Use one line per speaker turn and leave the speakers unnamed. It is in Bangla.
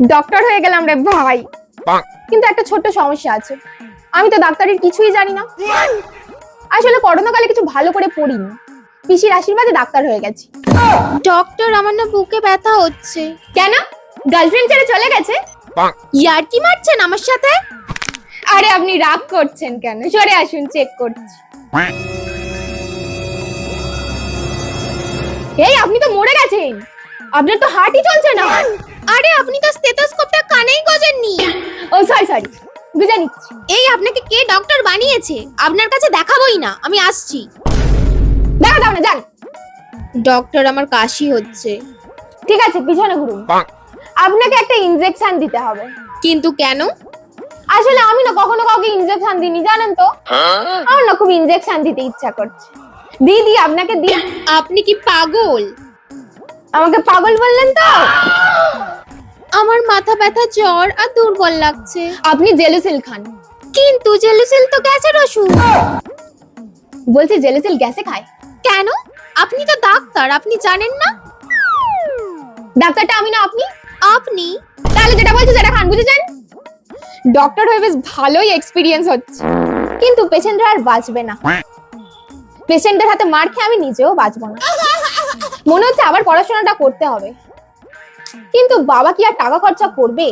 ডক্টর হয়ে গেলাম রে ভাই। কিন্তু একটা ছোট্ট সমস্যা আছে, আমি তো ডাক্তারের কিছুই জানি না। আসলে করোনাকালে কিছু ভালো করে পড়িনি, পিসির আশীর্বাদে ডাক্তার হয়ে গেছি।
ডক্টর, আমার না বুকে ব্যথা হচ্ছে।
কেন? গার্লফ্রেন্ড ছেড়ে চলে গেছে?
ইয়ার কি মারছেন আমার সাথে?
আরে আপনি রাগ করছেন কেন? সরে আসুন, চেক করছি। এই আপনি তো মরে গেছেন, আপনার তো হার্টই চলছে না।
আরে আপনি তো স্টেথোস্কোপটা কানেই গজেননি।
ও সরি, বুঝে নিচ্ছি।
এই আপনাকে কে ডক্টর বানিয়েছে? আপনার কাছে দেখাবোই না, আমি আসছি।
দেখা দাও না, যান।
ডক্টর, আমার কাশি হচ্ছে।
ঠিক আছে, পিছনে ঘুরুন। আপনাকে একটা ইনজেকশন দিতে হবে।
কিন্তু কেন?
আসলে আমি না কখনো কাউকে ইনজেকশন দিইনি, জানেন তো। আমার না খুব ইনজেকশন দিতে ইচ্ছা করছে। দিদি আপনাকে দি।
আপনি কি পাগল?
আমাকে পাগল বললেন তো?
আমার মাথা ব্যথা, জ্বর আর দুর্বল লাগছে।
আপনি জেলুসিল খান।
কিন্তু জেলুসিল তো গ্যাসের ওষুধ।
বলছি জেলুসিল গ্যাসে খায়?
কেন? আপনি তো ডাক্তার, আপনি জানেন না?
ডাক্তারটা আমি না আপনি?
আপনি
তাহলে যেটা বলছি সেটা খান, বুঝেছেন? ডক্টর হয়ে বেশ ভালোই এক্সপিরিয়েন্স হচ্ছে, কিন্তু পেশেন্টরা আর বাঁচবে না। পেশেন্টের হাতে মার খেয়ে আমি নিজেও বাঁচবো না। মনে হচ্ছে আবার পড়াশোনাটা করতে হবে, কিন্তু বাবা কি আর টাকা খরচা করবে?